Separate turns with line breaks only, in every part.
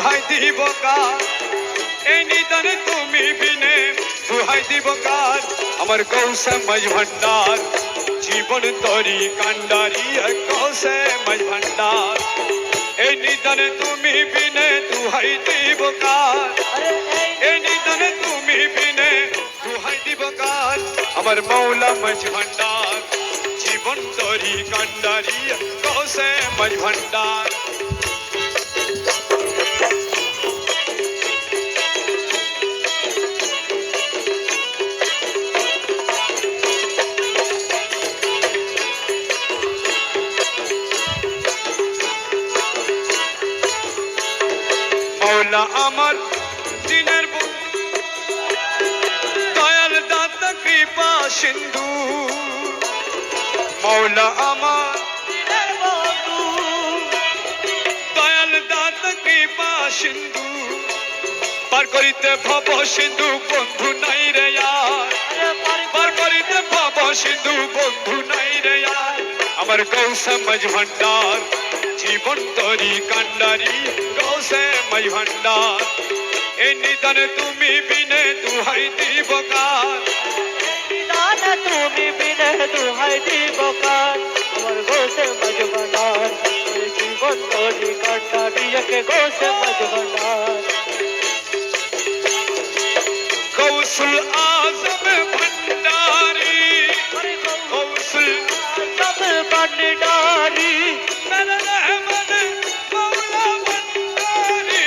দুহাই দিব কার এই নিদানে তুমি বিনে দুহাই দিব কার আমার গৌসে মাঝ ভান্ডার জীবন তরি কান্ডারি গৌসে মাঝ ভান্ডার এই নিদানে তুমি বিনে দুহাই দিব কার এই নিদানে তুমি বিনে দুহাই দিব কার আমার মৌলা মাঝ ভান্ডার জীবন তরি কান্ডারি গৌসে মাঝ ভান্ডার মৌলা আমার দিনের দয়াল দাতা কৃপা সিন্ধু মৌলা আমার দিনের বন্ধু দয়াল দাতা কৃপা সিন্ধু পার করিতে ভব সিন্ধু বন্ধু নাই রে পার করিতে ভব সিন্ধু বন্ধু নাই রে আমার গৌসে মাঝ ভান্ডার জীবন তরি কান্ডারি গৌসে মাঝ ভান্ডার এই নিদানে তুমি বিনে দুহাই দিব কার
নিদানে তুমি বিনে দুহাই দিব কার আমার গৌসে মাঝ ভান্ডার জীবন তরি কান্ডারি গৌসে মাঝ ভান্ডার
গৌসুল আজম ভন্ডারি গৌসুল
আজম ভন্ডারি
মেরা রহমান মৌলা ভন্ডারি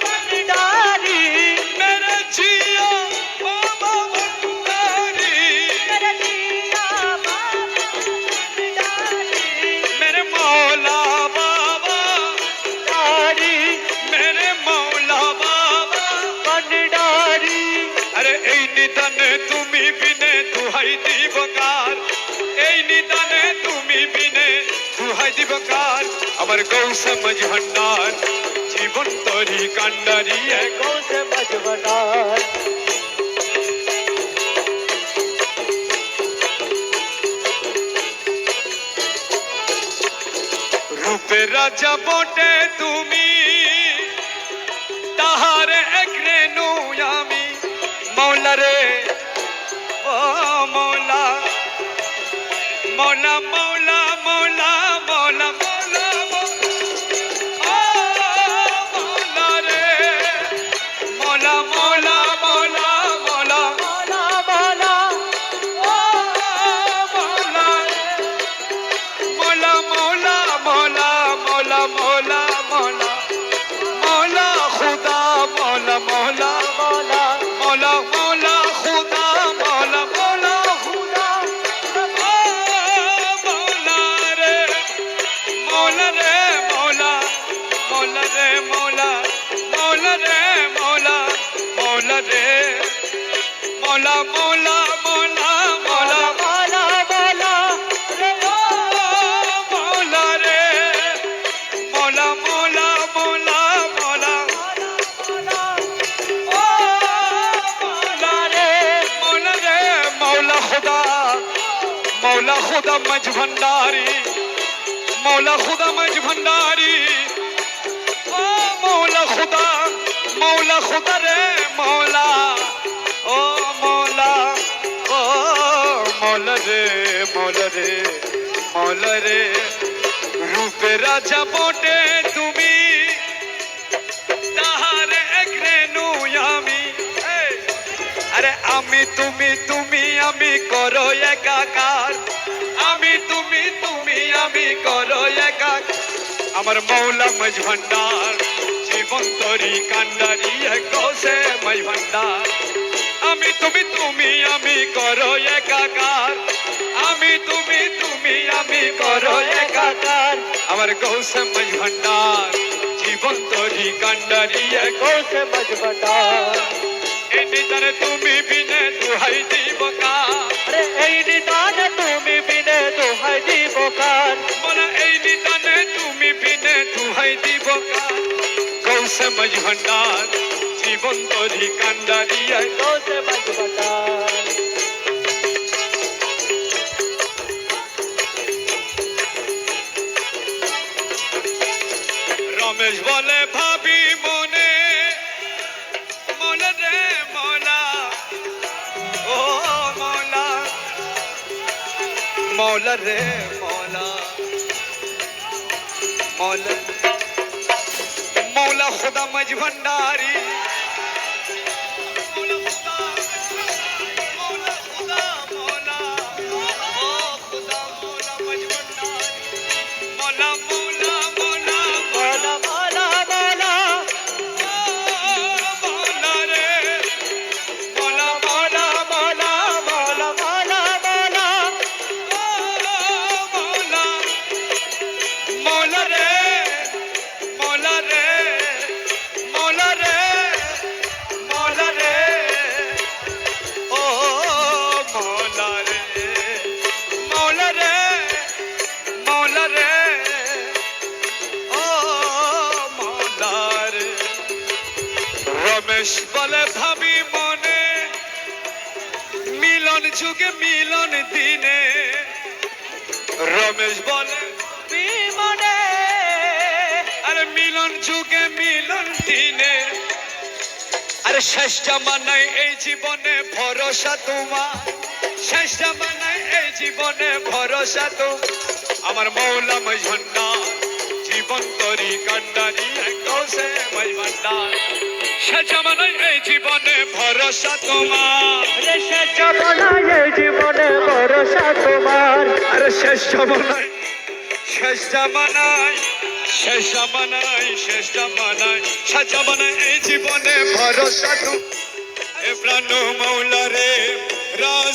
ভন্ডারি
মেরা জিয়া বাবা ভন্ডারি
মেরা জিয়া বাবা ভন্ডারি
मेरे मौला बाबा
भंडारी
मेरे मौला बाबा
भंडारी
अरे এই নিদানে তুমি বিনে দুহাই দিব কার এই নিদানে তুমি বিনে দুহাই দিব কার আমার গৌসে মাঝ ভান্ডার জীবন তরি কান্ডারি
গৌসে মাঝ ভান্ডার
রূপের রাজা বটে তুমি তাহার এক রেণু আমি মৌলা রে ও মৌলা মৌলা মৌলা মৌলা মৌলা মৌলা ও মৌলা রে মৌলা মৌলা মৌলা মৌলা
মৌলা মৌলা
ও মৌলা মৌলা মৌলা মৌলা মৌলা মৌলা মৌলা মৌলা খুদা মৌলা মৌলা
মৌলা
মৌলা মৌলা খুদা মৌলা মৌলা খুদা মৌলা রে মৌলা রে মৌলা মৌলা রে মৌলা মৌলা রে মৌলা মৌলা রে মৌলা মৌলা মৌলা মৌলা
মৌলা মৌলা রে
মৌলা রে মৌলা মৌলা মৌলা মৌলা ও মৌলা রে মৌলা রে মৌলা খুদা মজ ভন্ডারি মৌলা খুদা মজ ভন্ডারি ও মৌলা খুদা রে মৌলা ও মৌলা ও মৌলা রে মৌলা রে মৌলা রে রূপে রাজা বটে তুমি তাহার এক রেণু আমি আরে আমি তুমি তুমি আমি করো একাকার আমি তুমি তুমি আমি করো একাকার আমার মৌলা মাঝ ভান্ডার জীবন তরি কান্ডারি গৌসে মাঝ ভান্ডার আমি তুমি তুমি আমি করো একাকার আমি তুমি তুমি আমি করো একাকার আমার গৌসে মাঝ ভান্ডার জীবন তরি কান্ডারি
গৌসে মাঝ ভান্ডার
এই নিদানে তুমি বিনে দুহাই দিব কার
এই নিদানে তুমি বিনে দুহাই দিব কার
বলা এই নিদানে তুমি বিনে দুহাই দিব কার গৌসে মাঝ ভান্ডার জীবন তরি কান্ডারি
গৌসে মাঝ ভান্ডার
রমেশ বলে ভাবি মনে মনে রে মৌলা ও মৌলা মৌলা রে মৌলা मौला मौला खुदा मज भंडारी मौला खुदा मौला खुदा मौला ओ खुदा मौला मज भंडारी मौला मौला मौला
मौला मौला मौला
मौला रे मौला
मौला मौला मौला मौला मौला
मौला मौला रे मौला रे मौला रे मौला रे ओ मौला रे मौला रे मौला रे ओ मौला रे রমেশ বলে ভাবি মনে মিলন যুগে মিলন দিনে রমেশ বলে
বিমনে
আরে মিলন যুগে মিলন দিনে আরে শেষ জামানায় এই জীবনে ভরসা তোমার শেষ জামানায় এই জীবনে ভরসা তো আমার মৌলা মজভন্ডা জীবন তরি কান্ডারি কৌশে মজভন্ডার শেষ জামানায় এই জীবনে ভরসা তোমার
রেশে জমানায় জীবনে ভরসা তোমার
আরে শেষ জামানায় শেষ জামানায় শেষ জামানায় শেষ জামানায় শেষ জামানায় এই জীবনে ভরসা তো এ প্রাণ মৌলা রে রাজ